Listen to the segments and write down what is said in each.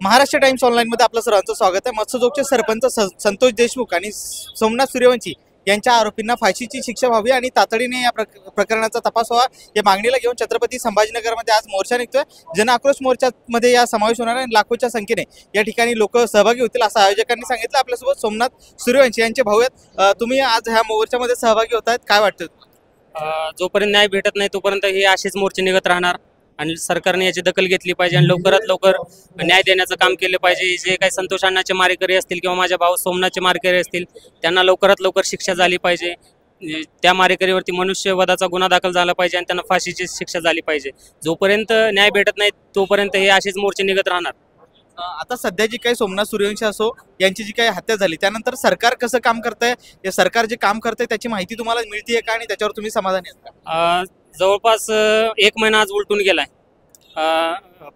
Maharashtra times ऑनलाईनमध्ये आपलं सर्वांचं स्वागत आहे। मत्स्यजोगचे सरपंच संतोष देशमुख आणि सोमनाथ सूर्यवंशी यांच्या आरोपींना फाशीची शिक्षा व्हावी आणि तातडीने या प्रकरणाचा तपास व्हावा या मागणीला घेऊन छत्रपती संभाजीनगरमध्ये आज मोर्चा निघतोय। जन आक्रोश मोर्चामध्ये या समावेश होणार आहे। लाखोच्या संख्येने या ठिकाणी लोक सहभागी होतील असं आयोजकांनी सांगितलं। आपल्यासोबत सोमनाथ सूर्यवंशी यांचे भाऊ आहेत। तुम्ही आज ह्या मोर्चामध्ये सहभागी होत आहेत, काय वाटतं? जोपर्यंत न्याय भेटत नाही तोपर्यंत हे असेच मोर्चे निघत राहणार आणि सरकारने याची दखल घेतली पाहिजे आणि लवकरात लवकर न्याय देण्याचं काम केलं पाहिजे। जे काही संतोष अण्णाचे मारेकरी असतील किंवा माझ्या भाऊ सोमनाथचे मारेकरी असतील त्यांना लवकरात लवकर शिक्षा झाली पाहिजे। त्या मारेकरीवरती मनुष्यवधाचा गुन्हा दाखल झाला पाहिजे आणि त्यांना फाशीची शिक्षा झाली पाहिजे। जोपर्यंत न्याय भेटत नाही तोपर्यंत हे असेच मोर्चे निघत राहणार। आता सध्या जी काही सोमनाथ सूर्यवंशी असो यांची जी काही हत्या झाली त्यानंतर सरकार कसं काम करतंय, हे सरकार जे काम करतंय त्याची माहिती तुम्हाला मिळते का आणि त्याच्यावर तुम्ही समाधानी आहात का? जवळपास 1 महिना आज उलटून गेलाय।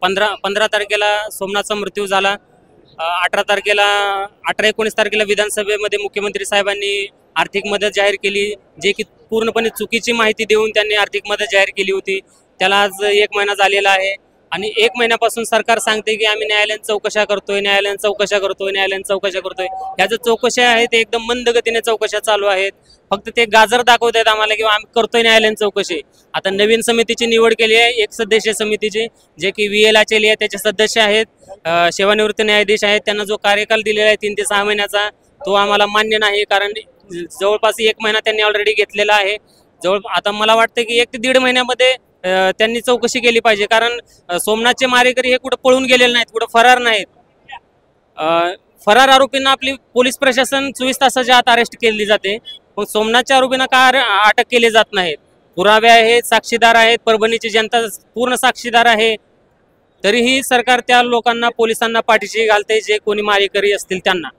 15 तारखेला सोमनाथचा मृत्यू झाला। 18-19 तारखेला विधानसभेमध्ये मुख्यमंत्री साहेबांनी आर्थिक मदत जाहीर केली, जे की पूर्णपणे चुकीची माहिती देऊन त्यांनी आर्थिक मदत जाहीर केली होती। त्याला आज 1 महिना झालेला आहे आणि 1 महिन्यापासून सरकार सांगते की आम्ही न्यायालयीन चौकशा करतोय, न्यायालयीन चौकशा करतोय, न्यायालयीन चौकशा करतोय। ह्या ज्या चौकशा आहेत ते एकदम मंद गतीने चौकशा चालू आहेत। फक्त ते गाजर दाखवत आहेत आम्हाला की आम्ही करतोय न्यायालयीन चौकशी। आता नवीन समितीची निवड केली आहे, 1 सदस्यीय समितीची, जे की VL आचेली आहे, त्याचे सदस्य आहेत, सेवानिवृत्त न्यायाधीश आहेत। त्यांना जो कार्यकाल दिलेला आहे 3 ते 6 महिन्याचा तो आम्हाला मान्य नाही, कारण जवळपास 1 महिना त्यांनी ऑलरेडी घेतलेला आहे। आता मला वाटतं की 1 ते 1.5 महिन्यामध्ये त्यांनी चौकशी केली पाहिजे, कारण सोमनाथचे मारेकरी हे कुठं पळून गेलेले नाहीत, कुठं फरार नाहीत। फरार आरोपींना आपली पोलीस प्रशासन 24 तासाच्या आत अरेस्ट केली जाते, पण सोमनाथच्या आरोपींना का अटक केली जात नाहीत? पुरावे आहेत, साक्षीदार आहेत, परभणीची जनता पूर्ण साक्षीदार आहे, तरीही सरकार त्या लोकांना पोलिसांना पाठीशी घालते जे कोणी मारेकरी असतील त्यांना।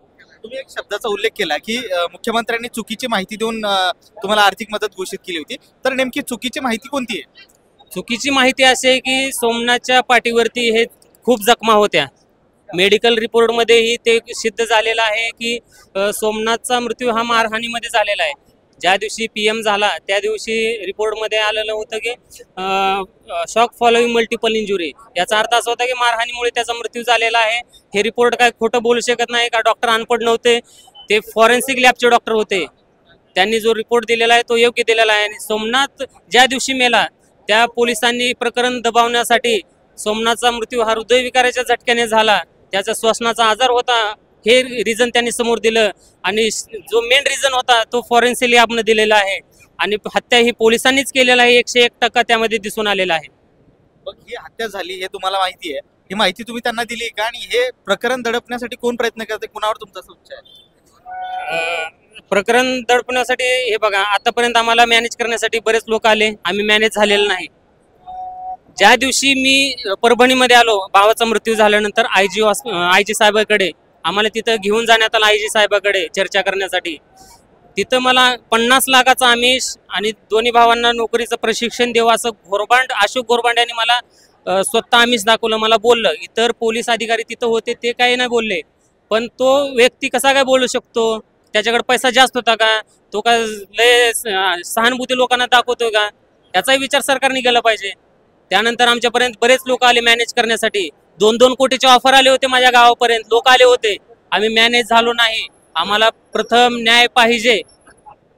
तुम्ही एक शब्दाचा उल्लेख केला की मुख्यमंत्र्यांनी चुकीची माहिती देऊन तुम्हाला आर्थिक मदत घोषित केली होती, तर नेमकी चुकीची माहिती कोणती आहे? चुकीची माहिती अशी आहे की सोमनाथच्या पाठीवरती हे खूप जखमा होत्या। मेडिकल रिपोर्टमध्येही ते सिद्ध झालेलं आहे की सोमनाथचा मृत्यू हा मारहाणीमध्ये झालेला आहे। ज्या दिवशी PM झाला त्या दिवशी रिपोर्टमध्ये आलेलं होतं की शॉक फॉलोइंग मल्टिपल इंजुरी, याचा अर्थ असा होता की मारहाणीमुळे त्याचा मृत्यू झालेला आहे। हे रिपोर्ट काय खोटं बोलू शकत नाही, का डॉक्टर अनपढ नव्हते, ते फॉरेन्सिक लॅबचे डॉक्टर होते। त्यांनी जो रिपोर्ट दिलेला आहे तो योग्य दिलेला आहे। आणि सोमनाथ ज्या दिवशी मेला त्या पोलिसांनी प्रकरण दबावण्यासाठी सोमनाथचा मृत्यू हा हृदयविकाराच्या झटक्याने झाला, त्याचा श्वसनाचा आजार होता, हे रिझन त्यांनी समोर दिलं आणि जो मेन रिझन होता तो फॉरेन्सिक लॅबने दिलेला आहे। आणि हत्या ही पोलिसांनीच केलेला आहे, 101% त्यामध्ये दिसून आलेला आहे। मग ही हत्या झाली हे तुम्हाला माहिती आहे, ही माहिती तुम्ही त्यांना दिली का? आणि हे प्रकरण दडपण्यासाठी कोण प्रयत्न करते, कुणावर तुमचा संशय आहे? प्रकरण दडपण्यासाठी हे बघा, आतापर्यंत आम्हाला मॅनेज करण्यासाठी बरेच लोक आले, आम्ही मॅनेज झालेलं नाही। ज्या दिवशी मी परभणीमध्ये आलो भावाचा मृत्यू झाल्यानंतर IG साहेबांकडे आम्हाला तिथं घेऊन जाण्यात आलं, IG साहेबांकडे चर्चा करण्यासाठी। तिथं मला 50 लाखाचा आमिष आणि दोन्ही भावांना नोकरीचं प्रशिक्षण देऊ असं अशोक गोरबांड यांनी मला स्वतः आमिष दाखवलं, मला बोललं। इतर पोलीस अधिकारी तिथं होते ते काही नाही बोलले, पण तो व्यक्ती कसा काय बोलू शकतो? त्याच्याकडे पैसा जास्त होता का? तो का लय सहानुभूती लोकांना दाखवतोय का? याचाही विचार सरकारने केला पाहिजे। त्यानंतर आमच्यापर्यंत बरेच लोक आले मॅनेज करण्यासाठी, 2-2 कोटीचे ऑफर आले होते माझ्या गावापर्यंत, लोक आले होते। आम्ही मॅनेज झालो नाही, आम्हाला प्रथम न्याय पाहिजे।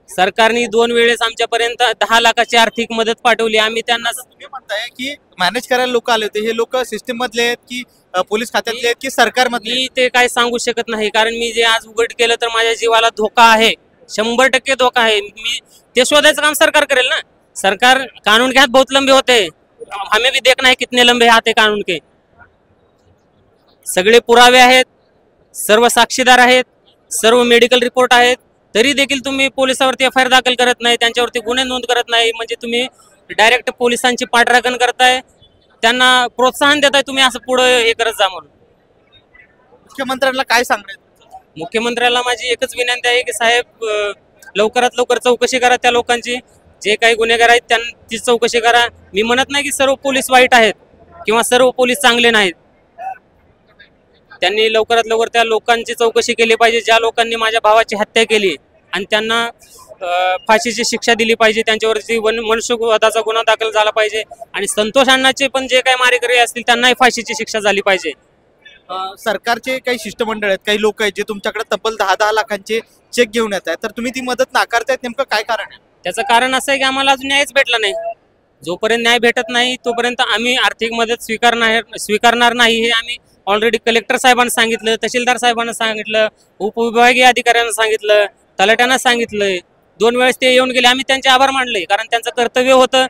सरकारने 2 वेळेस आमच्यापर्यंत 10 लाखाची आर्थिक मदत पाठवली, आम्ही त्यांना। तुम्ही म्हणताय की मॅनेज करायला लोक आले होते, हे लोक सिस्टीम मधले आहेत की पोलीस खात्यातले आहेत की सरकारमधले? मी ते काय सांगू शकत नाही, कारण मी जे आज उघड केलं तर माझ्या जीवाला धोका आहे, 100% धोका आहे। मी ते शोधायचं काम सरकार करेल ना। सरकार कानून के हाथ बहुत लंबे होते, हमें भी देखना है कितने लंबे हाथ है कानून के। सगळे पुरावे आहेत, सर्व साक्षीदार आहेत, सर्व मेडिकल रिपोर्ट आहेत, तरी देखील तुम्ही पोलिसावरती FIR दाखल करत नाही, त्यांच्यावरती गुन्हे नोंद करत नाही। म्हणजे तुम्ही डायरेक्ट पोलिसांची पाठराखण करताय, त्यांना प्रोत्साहन देताय तुम्ही असं पुढे हे करत जा म्हणून। मुख्यमंत्र्यांना काय सांगणार? मुख्यमंत्र्याला माझी एकच विनंती आहे की साहेब लवकरात लवकर चौकशी करा त्या लोकांची, जे काही गुन्हेगार आहेत त्यांची चौकशी करा। मी म्हणत नाही की सर्व पोलीस वाईट आहेत किंवा सर्व पोलीस चांगले नाहीत, त्यांनी लवकरात लवकर त्या लोकांची चौकशी केली पाहिजे ज्या लोकांनी माझ्या भावाची हत्या केली, आणि त्यांना फाशीची शिक्षा दिली पाहिजे, त्यांच्यावरती मनुष्यवधाचा गुन्हा दाखल झाला पाहिजे। आणि संतोष अण्णाचे पण जे काही मारेकरी असतील त्यांनाही फाशीची शिक्षा झाली पाहिजे। सरकारचे काही शिष्टमंडळ आहेत, काही लोक आहेत जे तुमच्याकडे तब्बल 10-10 लाखांचे चेक घेऊन येत आहेत, तर तुम्ही ती मदत नाकारतायत, नेमकं काय कारण आहे? त्याचं कारण असं आहे की आम्हाला अजून न्यायच भेटला नाही. जोपर्यंत न्याय भेटत नाही तोपर्यंत आम्ही आर्थिक मदत स्वीकारणार नाही हे आम्ही ऑलरेडी कलेक्टर साहेबांना सांगितलं, तहसीलदार साहेबांना सांगितलं, उपविभागीय अधिकाऱ्यांना सांगितलं, तलाट्यांना सांगितलंय. 2 वेळेस ते येऊन गेले. आम्ही त्यांचे आभार मानले, कारण त्यांचं कर्तव्य होतं.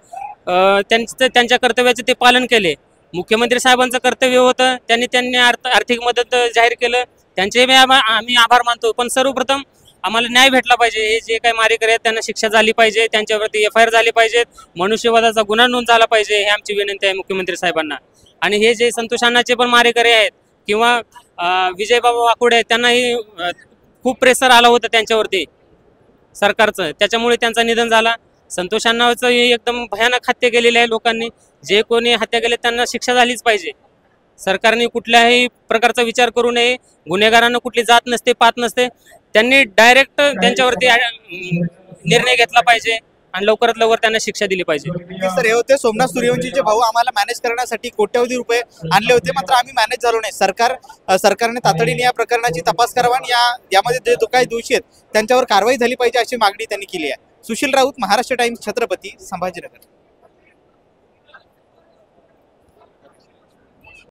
त्यांच्या कर्तव्याचे ते पालन केले. मुख्यमंत्री साहेबांचं कर्तव्य होतं, त्यांनी आर्थिक मदत जाहीर केलं, त्यांचे आम्ही आभार मानतो. पण सर्वप्रथम आम्हाला न्याय भेटला पाहिजे. हे जे काही मारेकरी आहेत त्यांना शिक्षा झाली पाहिजे, त्यांच्यावरती FIR झाली पाहिजेत, मनुष्यवधाचा गुन्हा नोंद झाला पाहिजे, हे आमची विनंती आहे मुख्यमंत्री साहेबांना. आणि हे जे संतोष अण्णाचे पण मारेकरी आहेत किंवा विजयबाबा वाकुडे आहेत, त्यांनाही खूप प्रेशर आला होता त्यांच्यावरती सरकारचं, त्याच्यामुळे त्यांचं निधन झाला. संतोष अण्णाचं एकदम भयानक हत्या केलेली आहे लोकांनी. जे कोणी हत्या केले त्यांना शिक्षा झालीच पाहिजे. सरकारने कुठल्याही प्रकारचा विचार करू नये. गुन्हेगारांना कुठली जात नसते, पात नसते. त्यांनी डायरेक्ट त्यांच्यावरती निर्णय घेतला पाहिजे आणि लवकरात लवकर त्यांना शिक्षा दिली पाहिजे. सर, हे होते सोमनाथ सूर्यवंशीचे भाऊ. आम्हाला मॅनेज करण्यासाठी कोट्यवधी रुपये आणले होते, मात्र आम्ही मॅनेज झालो नाही. सरकारने तातडीने या प्रकरणाची तपास करावा आणि यामध्ये जे काही दोषी आहेत त्यांच्यावर कारवाई झाली पाहिजे अशी मागणी त्यांनी केली आहे. सुशील राऊत, महाराष्ट्र टाइम्स, छत्रपती संभाजीनगर.